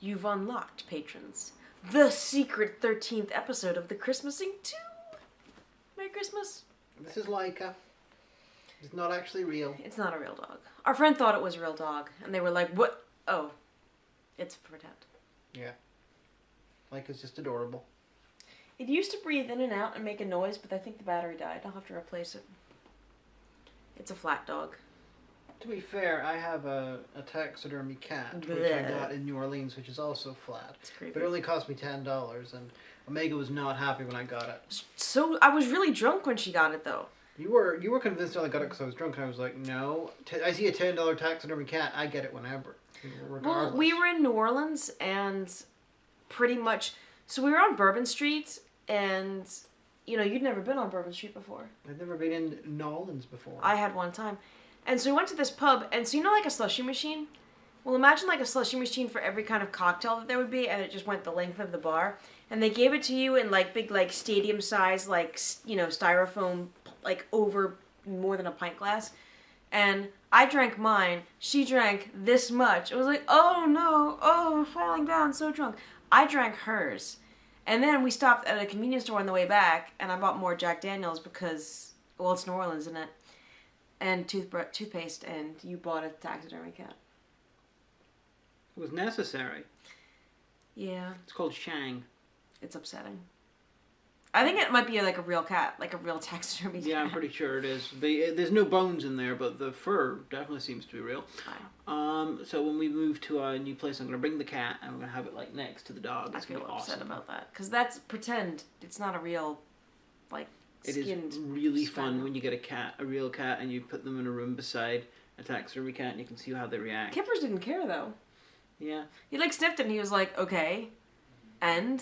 You've unlocked, patrons, the secret 13th episode of the Christmasing 2. Merry Christmas. This is Laika. It's not actually real. It's not a real dog. Our friend thought it was a real dog, and they were like, what? Oh, it's a pretend. Yeah. Laika's just adorable. It used to breathe in and out and make a noise, but I think the battery died. I'll have to replace it. It's a flat dog. To be fair, I have a taxidermy cat, which I got in New Orleans, which is also flat. It's creepy. But it only cost me $10, and Omega was not happy when I got it. So, I was really drunk when she got it, though. You were convinced I got it because I was drunk, and I was like, no. I see a $10 taxidermy cat, I get it whenever. Regardless. Well, we were in New Orleans, and pretty much... So, we were on Bourbon Street, and... You know, you'd never been on Bourbon Street before. I'd never been in New Orleans before. I had one time. And so we went to this pub, and so you know like a slushie machine? Well, imagine like a slushie machine for every kind of cocktail that there would be, and it just went the length of the bar. And they gave it to you in like big like stadium size, like, you know, styrofoam, like over more than a pint glass. And I drank mine. She drank this much. It was like, oh no, oh, falling down, so drunk. I drank hers. And then we stopped at a convenience store on the way back, and I bought more Jack Daniels because, well, it's New Orleans, isn't it? And toothpaste, and you bought a taxidermy cat. It was necessary. Yeah. It's called Shang. It's upsetting. I think it might be like a real cat, like a real taxidermy cat. Yeah, I'm pretty sure it is. There's no bones in there, but the fur definitely seems to be real. So when we move to a new place, I'm going to bring the cat, and we're going to have it like next to the dog. I feel upset about that, because that's pretend. It's not a real, like, it is really fun when you get a real cat, and you put them in a room beside a taxidermy cat, and you can see how they react. Kippers didn't care, though. Yeah. He, like, sniffed it, and he was like, okay, and,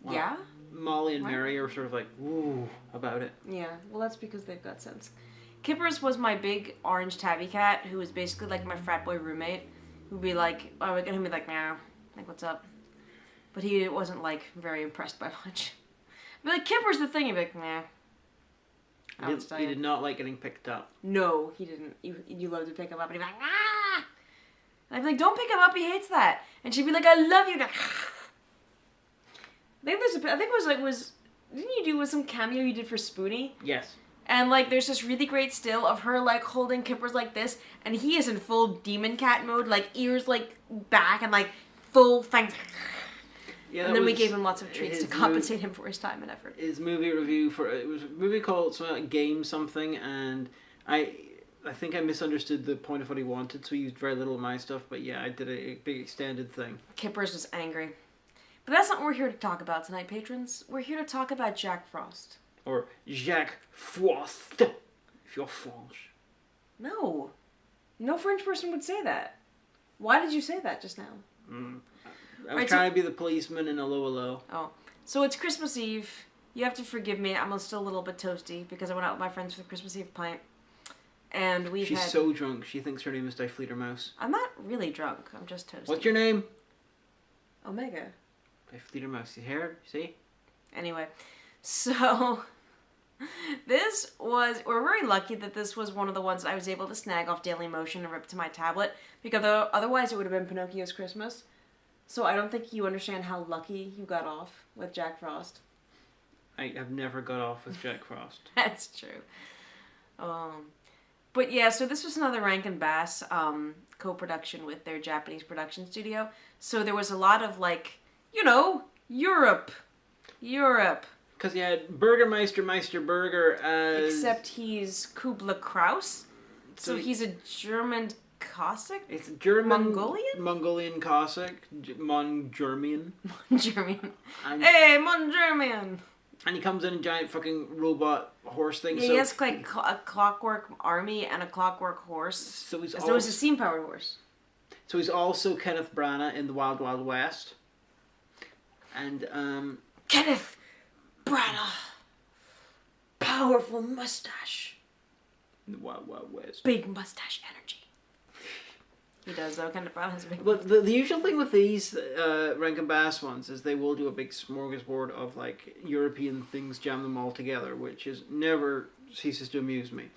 well, yeah? Molly and Mary are sort of like, woo, about it. Yeah, well, that's because they've got sense. Kippers was my big orange tabby cat, who was basically like my frat boy roommate, who'd be like, oh, he'd be like, meow, like, what's up? But he wasn't, like, very impressed by much. I'd be like, Kipper's the thing, he'd be like, meow. He did not like getting picked up. No, he didn't. You loved to pick him up, and he'd be like, ah! And I'd be like, don't pick him up, he hates that. And she'd be like, I love you. Didn't you do some cameo you did for Spoonie? Yes. And, like, there's this really great still of her, like, holding Kippers like this, and he is in full demon cat mode, like, ears, like, back, and, like, full fangs. Yeah, and then we gave him lots of treats to compensate him for his time and effort. His movie review it was a movie called Game Something, and I think I misunderstood the point of what he wanted, so he used very little of my stuff, but yeah, I did a big extended thing. Kippers was angry. But that's not what we're here to talk about tonight, patrons. We're here to talk about Jack Frost. Or Jacques Frost, if you're French. No. No French person would say that. Why did you say that just now? I was trying to be the policeman in Hello. Oh. So it's Christmas Eve. You have to forgive me. I'm still a little bit toasty because I went out with my friends for the Christmas Eve pint. And She's so drunk. She thinks her name is Difleter Mouse. I'm not really drunk. I'm just toasty. What's your name? Omega. Difleter Mouse. You hear it? See? Anyway. So... we're very lucky that this was one of the ones I was able to snag off Dailymotion and rip to my tablet, because otherwise it would have been Pinocchio's Christmas. So I don't think you understand how lucky you got off with Jack Frost. I have never got off with Jack Frost. That's true. But yeah, so this was another Rankin Bass co-production with their Japanese production studio. So there was a lot of, like, you know, Europe. Because you had Meister Burger as... Except he's Kubla Kraus. So he's a German Cossack? It's German... Mongolian? Mongolian Cossack. Mon-German. Mon-German. Hey, Mon-German! And he comes in a giant fucking robot horse thing. Yeah, he has like a clockwork army and a clockwork horse. So he's also... So it's a steam-powered horse. So he's also Kenneth Branagh in The Wild Wild West. And, Kenneth Branagh. Powerful mustache. The Wild Wild West. Big mustache energy. He does, though. Kenneth Branagh has a big... But the usual thing with these Rankin Bass ones is they will do a big smorgasbord of, like, European things, jam them all together, which is never ceases to amuse me.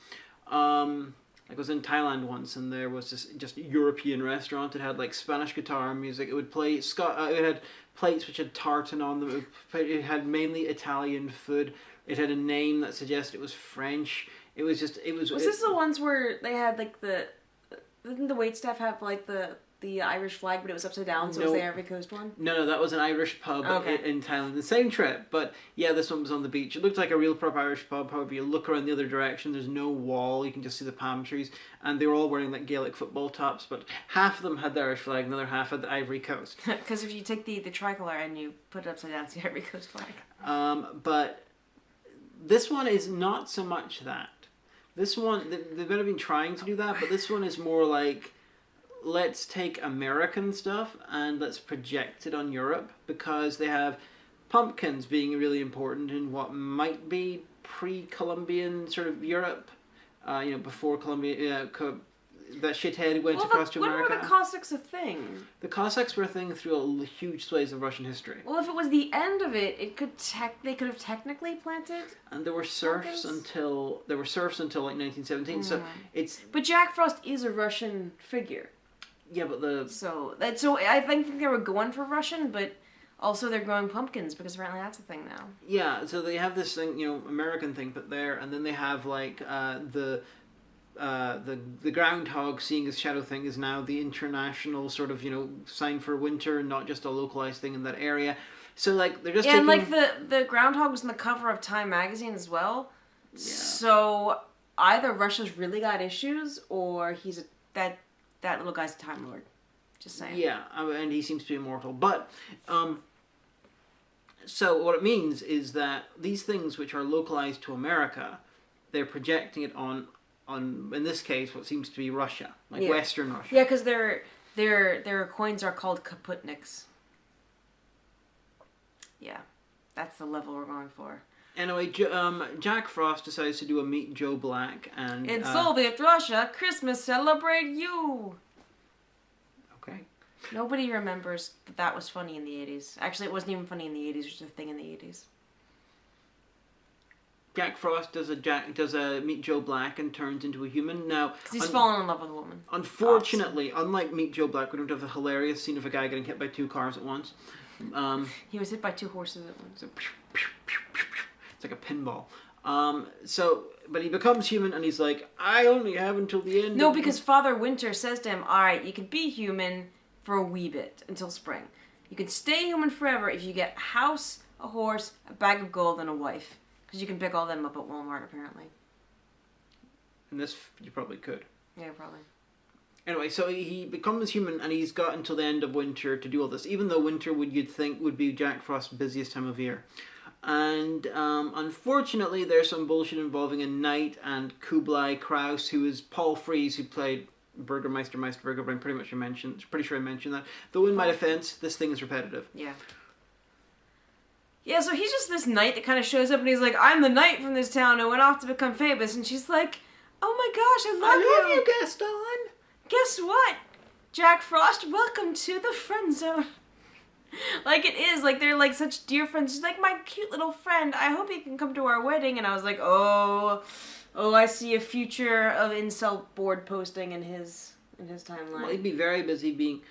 I was in Thailand once, and there was this just European restaurant. It had like Spanish guitar music. It would play it had plates which had tartan on them. It had mainly Italian food. It had a name that suggested it was French. It was just Was this the ones where they had like didn't the waitstaff have like the Irish flag, but it was upside down, so it was the Ivory Coast one? No, that was an Irish pub in Thailand. The same trip, but yeah, this one was on the beach. It looked like a real proper Irish pub. However, you look around the other direction, there's no wall. You can just see the palm trees, and they were all wearing like Gaelic football tops. But half of them had the Irish flag, and the other half had the Ivory Coast. Because if you take the tricolor and you put it upside down, it's the Ivory Coast flag. But this one is not so much that. This one, they might have been trying to do that, but this one is more like, let's take American stuff and let's project it on Europe, because they have pumpkins being really important in what might be pre-Columbian sort of Europe, before Columbia, that shithead went across to America. When were the Cossacks a thing? The Cossacks were a thing through a huge swathes of Russian history. Well, if it was the end of it, they could have technically planted. And there were serfs until like 1917. So it's. But Jack Frost is a Russian figure. Yeah, but so I think they were going for Russian, but also they're growing pumpkins because apparently that's a thing now. Yeah, so they have this thing, American thing put there, and then they have like the groundhog seeing his shadow thing is now the international sort of sign for winter, and not just a localized thing in that area. So like they're just taking... and like the groundhog was on the cover of Time magazine as well. Yeah. So either Russia's really got issues, or he's that little guy's a Time Lord. Just saying. Yeah, and he seems to be immortal. But so what it means is that these things which are localized to America, they're projecting it on in this case what seems to be Russia, like Western Russia. Yeah, because their coins are called kaputniks. Yeah, that's the level we're going for. Anyway, Jack Frost decides to do a Meet Joe Black, and in Soviet Russia, Christmas celebrate you. Okay. Nobody remembers that was funny in the 80s. Actually, it wasn't even funny in the 80s. It was just a thing in the 80s. Jack Frost does a Meet Joe Black and turns into a human. Now, because he's fallen in love with a woman. Unfortunately, unlike Meet Joe Black, we don't have the hilarious scene of a guy getting hit by 2 cars at once. He was hit by 2 horses at once. It's like a pinball. But he becomes human, and he's like, I only have until the end. No, because Father Winter says to him, all right, you can be human for a wee bit until spring. You can stay human forever if you get a house, a horse, a bag of gold, and a wife. Because you can pick all them up at Walmart, apparently. And this, you probably could. Yeah, probably. Anyway, so he becomes human, and he's got until the end of winter to do all this, even though winter you'd think would be Jack Frost's busiest time of year. And unfortunately, there's some bullshit involving a knight and Kublai Kraus, who is Paul Frees, who played Burgermeister Meisterburger, but I'm pretty sure I mentioned that. Though in my defense, this thing is repetitive. Yeah. Yeah, so he's just this knight that kind of shows up, and he's like, I'm the knight from this town who went off to become famous. And she's like, oh my gosh, I love you, Gaston. Guess what? Jack Frost, welcome to the friend zone. Like, it is. Like, they're, like, such dear friends. She's like, my cute little friend. I hope you can come to our wedding. And I was like, oh, I see a future of incel board posting in his timeline. Well, he'd be very busy being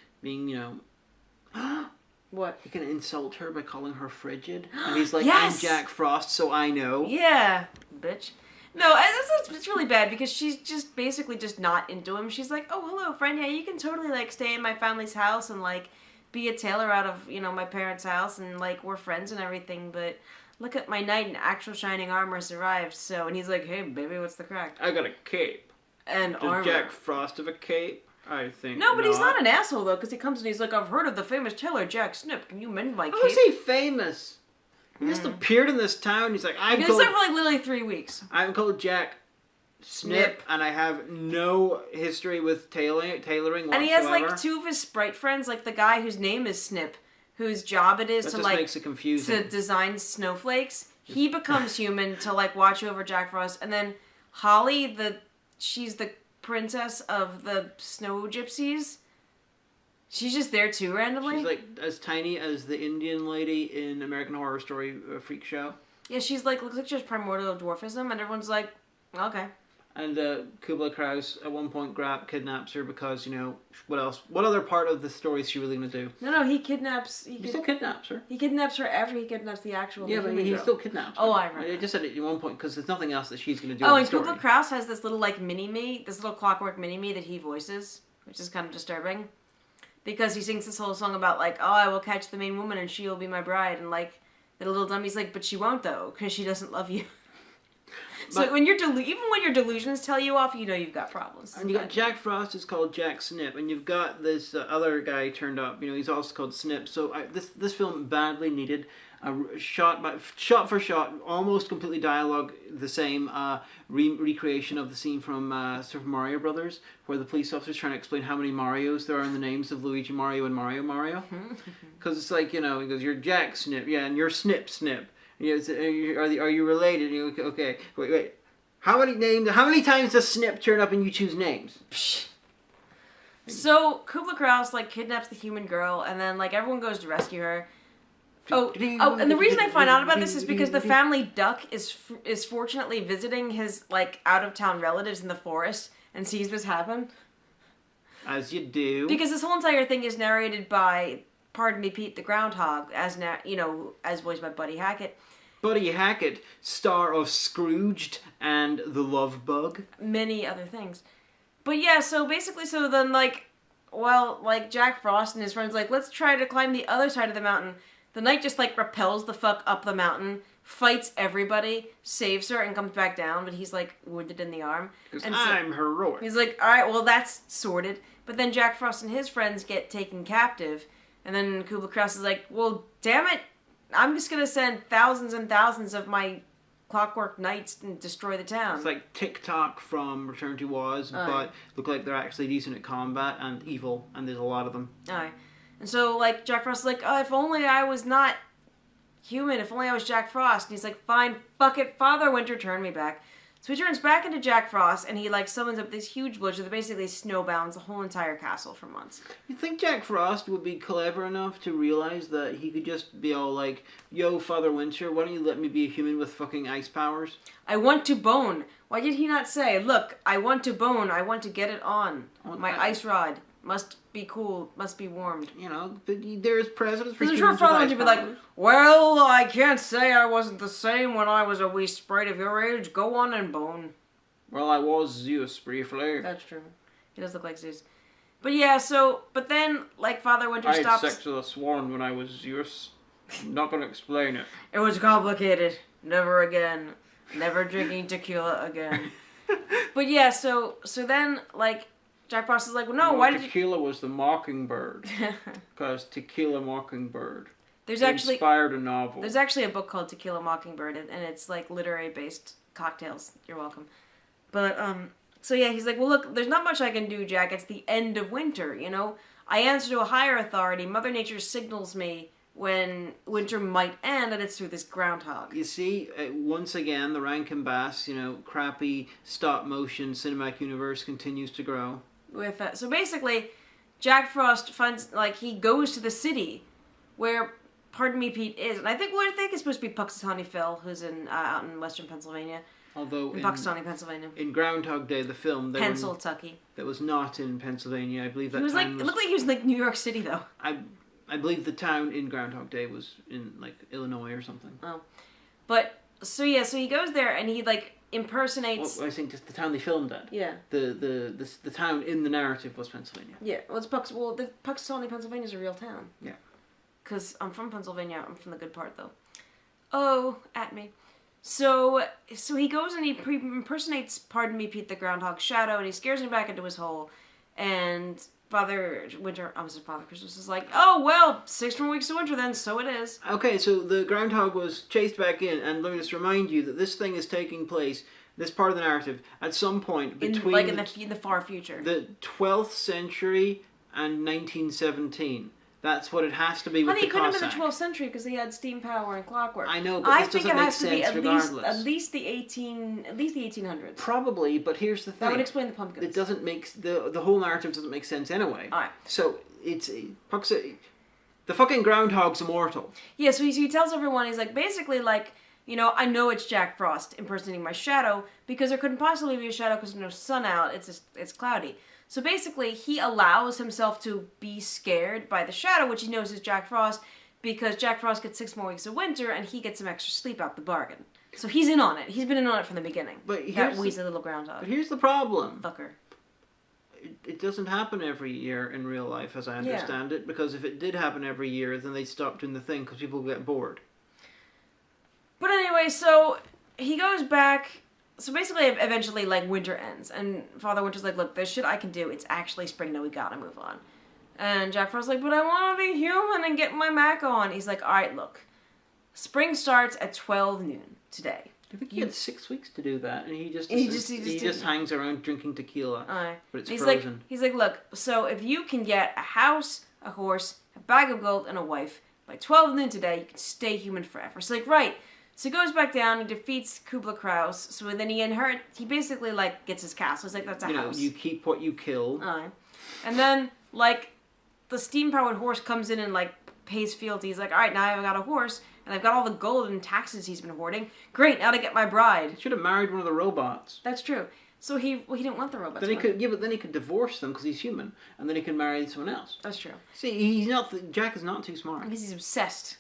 What? He can insult her by calling her frigid. And he's like, yes! I'm Jack Frost, so I know. Yeah, bitch. No, it's really bad because she's just basically just not into him. She's like, oh, hello, friend. Yeah, you can totally, like, stay in my family's house and, like, be a tailor out of, my parents' house, and, like, we're friends and everything, but look at my knight in actual shining armor has arrived, so, and he's like, hey, baby, what's the crack? I got a cape. And armor. Does Jack Frost have a cape? I think no, but he's not an asshole, though, because he comes and he's like, I've heard of the famous tailor Jack Snip. Can you mend my cape? How is he famous? He just appeared in this town. He's like, He was there for, like, literally 3 weeks. I'm called Jack Snip, and I have no history with tailoring whatsoever. And he has, like, 2 of his sprite friends, like the guy whose name is Snip, whose job it is that to, just like, makes it confusing. To design snowflakes. He becomes human to, like, watch over Jack Frost. And then Holly, she's the princess of the snow gypsies. She's just there too randomly. She's like as tiny as the Indian lady in American Horror Story Freak Show. Yeah, she's like looks like she has primordial dwarfism, and everyone's like, okay. And Kubla Kraus at one point kidnaps her because, you know, what else? What other part of the story is she really going to do? No, he kidnaps... He still kidnaps her. He kidnaps her after he kidnaps the actual Yeah, but human he girl. still kidnaps her. Oh, I remember. I just said it at one point because there's nothing else that she's going to do Oh, in and the story. Kubla Kraus has this little, like, mini-me, this little clockwork mini-me that he voices, which is kind of disturbing. Because he sings this whole song about, like, oh, I will catch the main woman and she will be my bride. And, like, the little dummy's like, but she won't, though, because she doesn't love you. So but, when you're even when your delusions tell you off, you know you've got problems. And you got Jack Frost is called Jack Snip, and you've got this other guy turned up. You know, he's also called Snip. So this film badly needed shot for shot, almost completely dialogue the same recreation of the scene from Super Mario Brothers, where the police officer's trying to explain how many Marios there are in the names of Luigi Mario and Mario. Because it's like, you know, he goes, "You're Jack Snip, yeah, and you're Snip Snip." You know, are you related? You know, okay, wait. How many times does Snip turn up and you choose names? So Kubla Kraus like kidnaps the human girl, and then like everyone goes to rescue her. Oh, and the reason I find out about this is because the family duck is fortunately visiting his like out of town relatives in the forest and sees this happen. As you do. Because this whole entire thing is narrated by, pardon me, Pete the Groundhog, as voiced by Buddy Hackett. Buddy Hackett, star of Scrooged and The Love Bug. Many other things. But yeah, so basically, then Jack Frost and his friends like, let's try to climb the other side of the mountain. The knight just like rappels the fuck up the mountain, fights everybody, saves her, and comes back down, but he's like wounded in the arm. Because I'm heroic. He's like, alright, well that's sorted. But then Jack Frost and his friends get taken captive, and then Kubla Kraus is like, well, damn it, I'm just gonna send thousands and thousands of my clockwork knights and destroy the town. It's like TikTok from Return to Oz, but look like they're actually decent at combat and evil, and there's a lot of them. Aye. And so, like, Jack Frost is like, oh, if only I was not human, if only I was Jack Frost. And he's like, fine, fuck it, Father Winter, turn me back. So he turns back into Jack Frost, and he, like, summons up this huge blizzard that basically snowbounds the whole entire castle for months. You think Jack Frost would be clever enough to realize that he could just be all like, yo, Father Winter, why don't you let me be a human with fucking ice powers? I want to bone. Why did he not say, look, I want to bone, I want to get it on. My ice rod must be cool, must be warmed. You know, there's presidents for humans humans with ice powers. Father Would be like, well, I can't say I wasn't the same when I was a wee sprite of your age. Go on and bone. Well, I was Zeus briefly. That's true. He does look like Zeus. But yeah, but then, like, Father Winter stops... I had sex with a swan when I was Zeus. I'm not going to explain it. It was complicated. Never again. Never drinking tequila again. But yeah, so then, like, Jack Frost is like, well, no, why did tequila was the mockingbird. Because Tequila Mockingbird inspired a novel. There's actually a book called Tequila Mockingbird, and it's, like, literary-based cocktails. You're welcome. But, so yeah, he's like, well, look, there's not much I can do, Jack. It's the end of winter, you know? I answer to a higher authority. Mother Nature signals me when winter might end, and it's through this groundhog. You see, once again, the Rankin Bass, crappy stop-motion cinematic universe continues to grow. So basically, Jack Frost finds, like, he goes to the city where, pardon me, Pete is, and I think it's supposed to be Puxatawny Phil, who's out in western Pennsylvania. Although in Puxatawny, Pennsylvania. In Groundhog Day, the film, Pennsyltucky. That was not in Pennsylvania. I believe that it looked like he was in, like, New York City, though. I believe the town in Groundhog Day was in, like, Illinois or something. Oh. But, so he goes there and he, like, impersonates... Well, I think just the town they filmed at. Yeah. The town in the narrative was Pennsylvania. Yeah. Well, the Puxatawny, Pennsylvania is a real town. Yeah. Because I'm from Pennsylvania. I'm from the good part, though. Oh, at me. So he goes and he impersonates, pardon me, Pete the Groundhog Shadow, and he scares him back into his hole. And Father Christmas is like, oh, well, 6 more weeks of winter then, so it is. Okay, so the groundhog was chased back in, and let me just remind you that this thing is taking place, this part of the narrative, at some point between... in the far future. The 12th century and 1917. That's what it has to be with the Cossack. Honey, it could have been the 12th century because they had steam power and clockwork. I know, but this doesn't make sense regardless. At least the 1800s. Probably, but here's the thing. That would explain the pumpkins. It doesn't make the whole narrative doesn't make sense anyway. All right. So it's the fucking groundhog's immortal. Yeah, so he tells everyone, he's like, basically, like, I know it's Jack Frost impersonating my shadow because there couldn't possibly be a shadow because there's no sun out. It's cloudy. So basically, he allows himself to be scared by the shadow, which he knows is Jack Frost, because Jack Frost gets 6 more weeks of winter and he gets some extra sleep out the bargain. So he's in on it. He's been in on it from the beginning. But that Weasley little groundhog. But here's the problem. Fucker. It doesn't happen every year in real life, as I understand it, because if it did happen every year, then they'd stop doing the thing because people get bored. But anyway, so he goes back. So basically, eventually, winter ends. And Father Winter's like, look, there's shit I can do. It's actually spring now. We gotta move on. And Jack Frost's like, but I want to be human and get my Mac on. He's like, all right, look. Spring starts at 12 noon today. I think he had 6 weeks to do that, and he just hangs around drinking tequila. But it's frozen. He's like, look, so if you can get a house, a horse, a bag of gold, and a wife by 12 noon today, you can stay human forever. So right. So he goes back down, he defeats Kubla Kraus, so then he basically, gets his castle. He's like, that's a house. You keep what you kill. And then, the steam-powered horse comes in and, pays fealty. He's like, all right, now I've got a horse, and I've got all the gold and taxes he's been hoarding. Great, now to get my bride. He should have married one of the robots. That's true. So he didn't want the robots. But then he could divorce them because he's human, and then he can marry someone else. That's true. See, Jack is not too smart. Because he's obsessed.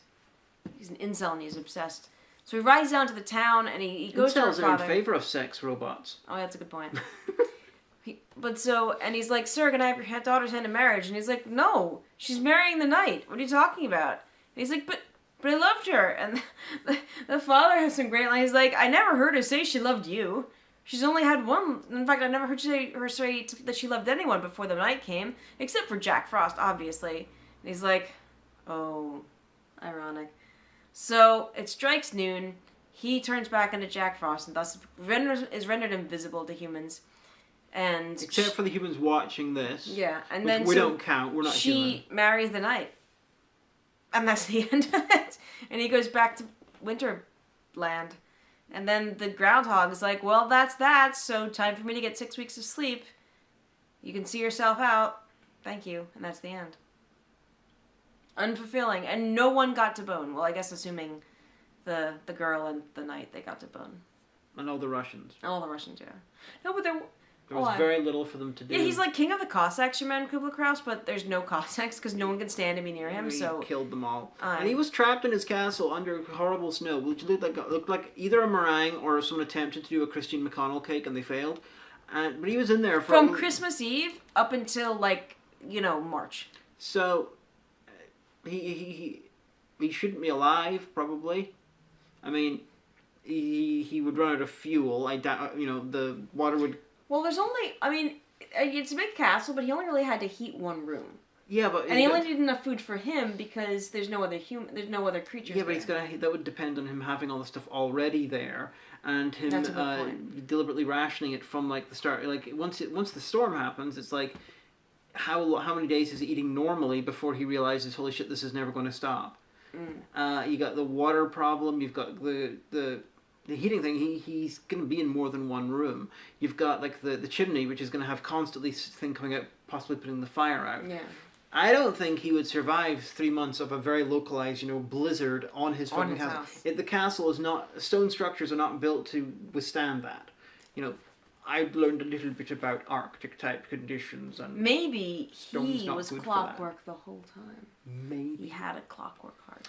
He's an incel and he's obsessed. So he rides down to the town and he goes to her father. Incels are in favor of sex robots. Oh, that's a good point. And he's like, sir, can I have your daughter's hand in marriage? And he's like, no, she's marrying the knight. What are you talking about? And he's like, but I loved her. And the father has some great lines. He's like, I never heard her say she loved you. She's only had one. In fact, I never heard her say that she loved anyone before the night came, except for Jack Frost, obviously. And he's like, oh, ironic. So it strikes noon. He turns back into Jack Frost and thus is rendered invisible to humans. And except for the humans watching this. Yeah, and then we don't count. We're not human. She marries the knight, and that's the end of it. And he goes back to Winterland, and then the groundhog is like, "Well, that's that. So time for me to get 6 weeks of sleep. You can see yourself out. Thank you." And that's the end. Unfulfilling, and no one got to bone. Well, I guess assuming the girl and the knight, they got to bone. And all the Russians. All the Russians, yeah. No, but there was very little for them to do. Yeah, he's like king of the Cossacks, your man Kubla Kraus, but there's no Cossacks because no one can stand to be near him. So he killed them all, and he was trapped in his castle under horrible snow, which looked like either a meringue or someone attempted to do a Christine McConnell cake and they failed. But he was in there from Christmas Eve up until March. So he shouldn't be alive, probably. I mean, he would run out of fuel. I doubt, the water would. Well, there's only. I mean, it's a big castle, but he only really had to heat one room. Yeah, but and he only needed enough food for him because there's no other there's no other creatures. Yeah, but that would depend on him having all the stuff already there, and him deliberately rationing it from the start. Once the storm happens, it's like. How many days is he eating normally before he realizes, holy shit, this is never going to stop? You got the water problem. You've got the heating thing. He's going to be in more than one room. You've got the chimney, which is going to have constantly thing coming out, possibly putting the fire out. Yeah. I don't think he would survive 3 months of a very localized, blizzard on his fucking castle. The castle is not. Stone structures are not built to withstand that. I've learned a little bit about Arctic type conditions and maybe he was clockwork the whole time. Maybe he had a clockwork heart.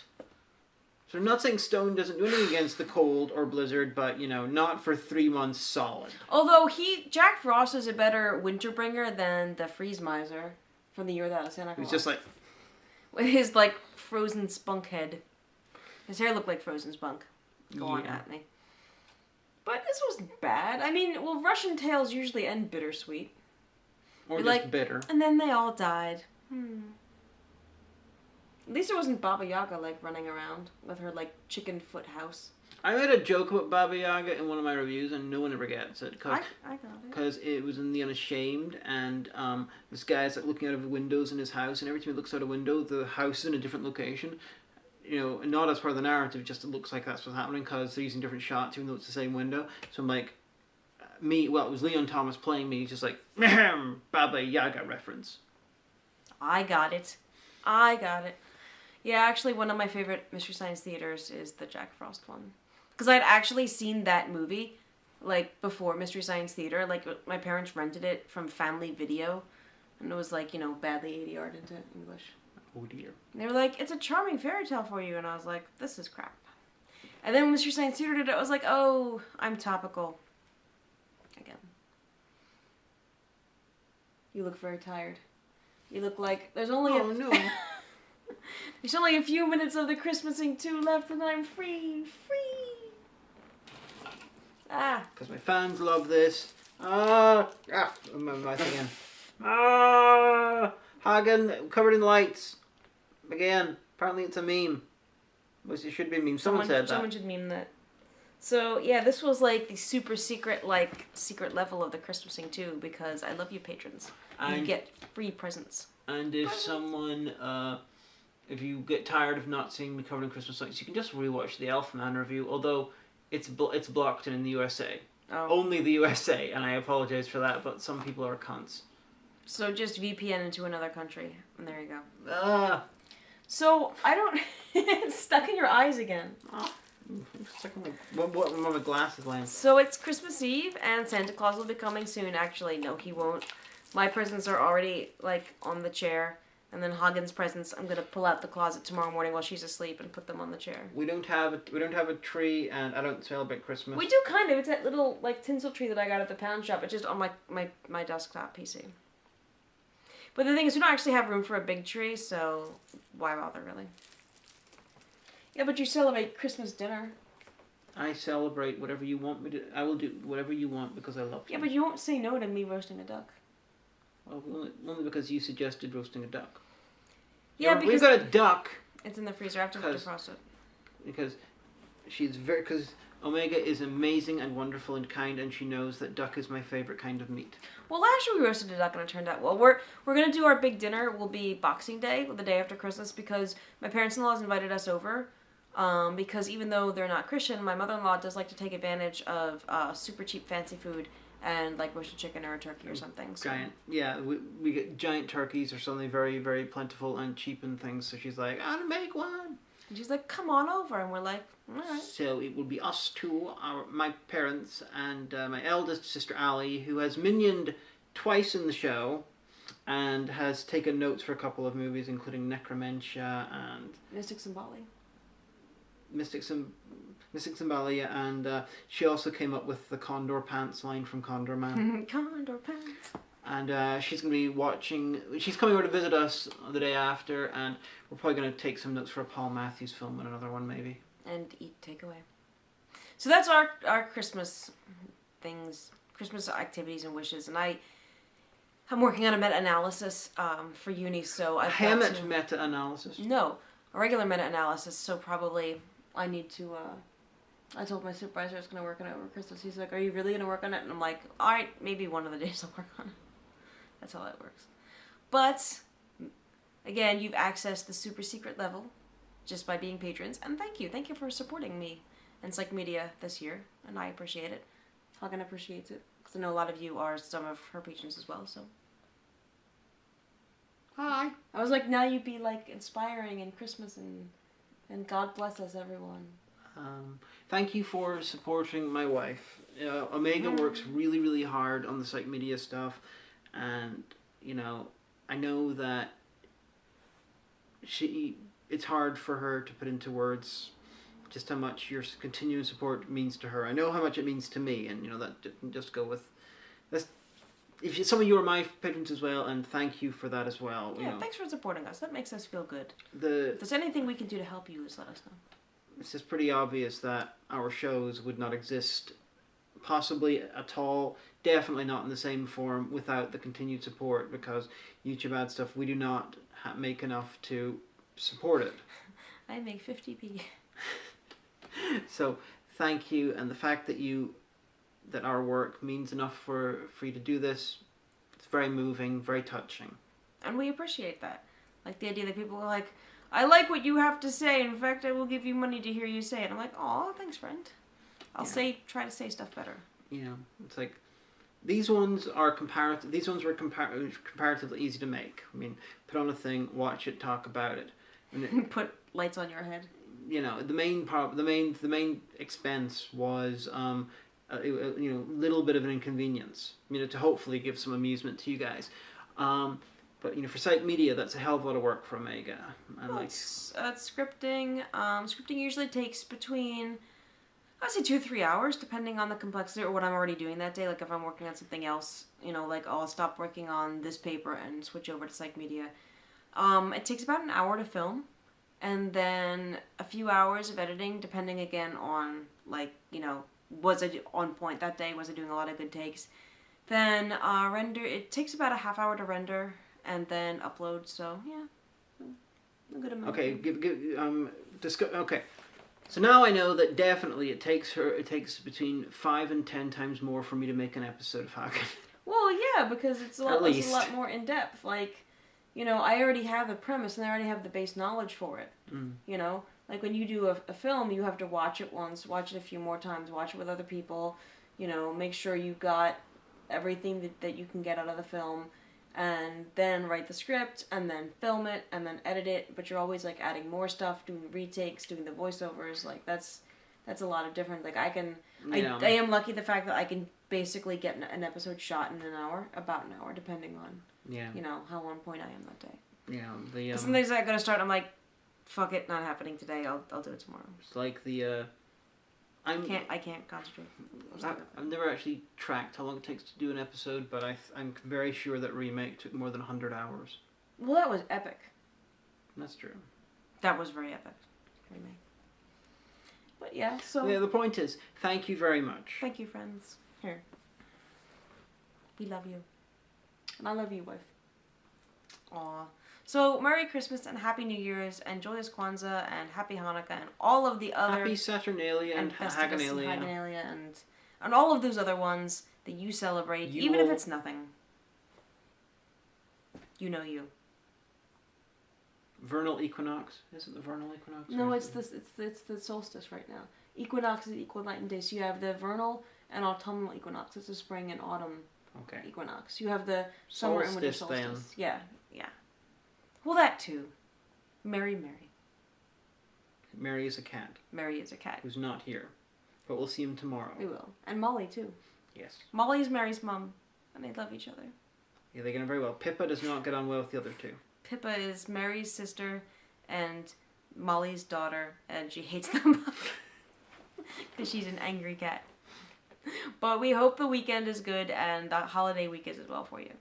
So I'm not saying stone doesn't do anything against the cold or blizzard, but not for 3 months solid. Although Jack Frost is a better winter bringer than the Freeze Miser from the Year Without a Santa Claus. He's just with his frozen spunk head. His hair looked like frozen spunk. Go on at me. But this wasn't bad. I mean, Russian tales usually end bittersweet. Or just bitter. And then they all died. At least there wasn't Baba Yaga, running around with her, chicken foot house. I made a joke about Baba Yaga in one of my reviews, and no one ever gets it. I got it. Because it was in The Unashamed, and this guy's looking out of the windows in his house, and every time he looks out a window, the house is in a different location. Not as part of the narrative, just it looks like that's what's happening because they're using different shots even though it's the same window. So I'm like, it was Leon Thomas playing me, just Baba Yaga reference. I got it. Yeah, actually one of my favorite Mystery Science Theaters is the Jack Frost one. Because I'd actually seen that movie, like, before Mystery Science Theater. Like, my parents rented it from Family Video. And it was, like, you know, badly ADR'd into English. Oh, dear. And they were like, it's a charming fairy tale for you. And I was like, this is crap. And then when Mystery Science Theater did it, I was like, oh, I'm topical. Again. You look very tired. You look like there's only no. There's only a few minutes of the Christmasing 2 left and I'm free. Because my fans love this. My mouth again. Hagen, covered in lights. Again, apparently it's a meme. Which it should be a meme. Someone said that. Someone should meme that. So, yeah, this was like the super secret, secret level of the Christmasing 2 because I love you patrons. You get free presents. And if someone, if you get tired of not seeing me covered in Christmas lights, you can just rewatch the Elfman review, although it's blocked in the USA. Oh. Only the USA, and I apologize for that, but some people are cunts. So just VPN into another country, and there you go. So, I don't... It's stuck in your eyes again. What my glasses land. So it's Christmas Eve, and Santa Claus will be coming soon. Actually, no, he won't. My presents are already, like, on the chair. And then Hagen's presents, I'm gonna pull out the closet tomorrow morning while she's asleep and put them on the chair. We don't have a tree, and I don't celebrate Christmas. We do kind of. It's that little, like, tinsel tree that I got at the pound shop. It's just on my desktop PC. But the thing is, we don't actually have room for a big tree, so why bother, really? Yeah, but you celebrate Christmas dinner. I celebrate whatever you want me to. I will do whatever you want because I love you. Yeah, but you won't say no to me roasting a duck. Well, only because you suggested roasting a duck. Yeah, because we've got a duck. It's in the freezer. I have to defrost it. Because because Omega is amazing and wonderful and kind, and she knows that duck is my favorite kind of meat. Well, last year we roasted a duck and it turned out well. We're gonna do our big dinner. Will be Boxing Day, the day after Christmas, because my parents-in-law invited us over. Because even though they're not Christian, my mother-in-law does like to take advantage of super cheap fancy food and like roasted chicken or a turkey or something. So. Giant, yeah, we get giant turkeys or something very, very plentiful and cheap and things. So she's like, I'll make one. And she's like, come on over, and we're like, all right. So it will be us two, my parents, and my eldest sister Ali, who has minioned twice in the show, and has taken notes for a couple of movies, including Necromentia and Mystic Symbolic, and she also came up with the Condor Pants line from Condor Man. Condor Pants. And she's going to be watching... She's coming over to visit us the day after, and we're probably going to take some notes for a Paul Matthews film and another one, maybe. And eat takeaway. So that's our Christmas things, Christmas activities and wishes, and I'm working on a meta-analysis for uni, so I've got to... meta-analysis? No, a regular meta-analysis, so probably... I need to, I told my supervisor I was going to work on it over Christmas. He's like, are you really going to work on it? And I'm like, alright, maybe one of the days I'll work on it. That's how that works. But, again, you've accessed the super secret level just by being patrons. And thank you. Thank you for supporting me and Psych Media this year. And I appreciate it. Hagen appreciates it. Because I know a lot of you are some of her patrons as well, so. Hi. I was like, now you'd be, like, inspiring and Christmas and God bless us, everyone. Thank you for supporting my wife. Omega works really, really hard on the Psych Media stuff. And, you know, I know that it's hard for her to put into words just how much your continuing support means to her. I know how much it means to me. And, you know, that didn't just go with... Some of you are my patrons as well, and thank you for that as well. Yeah, thanks for supporting us. That makes us feel good. If If there's anything we can do to help you, just let us know. It's just pretty obvious that our shows would not exist possibly at all, definitely not in the same form without the continued support, because YouTube ad stuff, we do not make enough to support it. I make 50p. So, thank you, and the fact that our work means enough for you to do this, it's very moving, very touching. And we appreciate that. Like the idea that people are like, I like what you have to say, in fact I will give you money to hear you say it. I'm like, aw, thanks friend. I'll try to say stuff better. You know, it's like, these ones were comparatively easy to make. I mean, put on a thing, watch it, talk about it. And put lights on your head. the main expense was little bit of an inconvenience, to hopefully give some amusement to you guys. But for Psych Media, that's a hell of a lot of work for Omega. And it's scripting. Scripting usually takes between, I'd say 2 to 3 hours, depending on the complexity or what I'm already doing that day. Like if I'm working on something else, like I'll stop working on this paper and switch over to Psych Media. It takes about an hour to film, and then a few hours of editing, depending again on was I on point that day? Was I doing a lot of good takes? Then render. It takes about a half hour to render, and then upload. So yeah, a good amount. Okay, okay. So now I know that definitely it takes between 5 and 10 times more for me to make an episode of Hagen. Well, yeah, because it's a lot more in depth. Like, I already have the premise and I already have the base knowledge for it. Like when you do a film, you have to watch it once, watch it a few more times, watch it with other people. Make sure you got everything that you can get out of the film, and then write the script, and then film it, and then edit it. But you're always like adding more stuff, doing retakes, doing the voiceovers. Like that's a lot of different. Like I am lucky the fact that I can basically get an episode shot in about an hour, depending on how on point I am that day. Yeah, some days I gotta start. I'm like, fuck it, not happening today. I'll do it tomorrow. It's like I can't concentrate. I've never actually tracked how long it takes to do an episode, but I'm very sure that Remake took more than 100 hours. Well, that was epic. That's true. That was very epic. Remake. But yeah, so... Yeah, the point is, thank you very much. Thank you, friends. Here. We love you. And I love you, wife. Aw. So, Merry Christmas and Happy New Year's and Joyous Kwanzaa and Happy Hanukkah and all of the other... Happy Saturnalia and Haganalia and all of those other ones that you celebrate, even if it's nothing. You. Vernal equinox? Is it the vernal equinox? No, it's the solstice right now. Equinox is equal night and day. So you have the vernal and autumnal equinox. It's the spring and autumn equinox. You have the summer and winter solstice. Then. Yeah. Well, that too. Mary. Mary is a cat. Mary is a cat. Who's not here. But we'll see him tomorrow. We will. And Molly, too. Yes. Molly is Mary's mom. And they love each other. Yeah, they get on very well. Pippa does not get on well with the other two. Pippa is Mary's sister and Molly's daughter. And she hates them because she's an angry cat. But we hope the weekend is good and the holiday week is as well for you.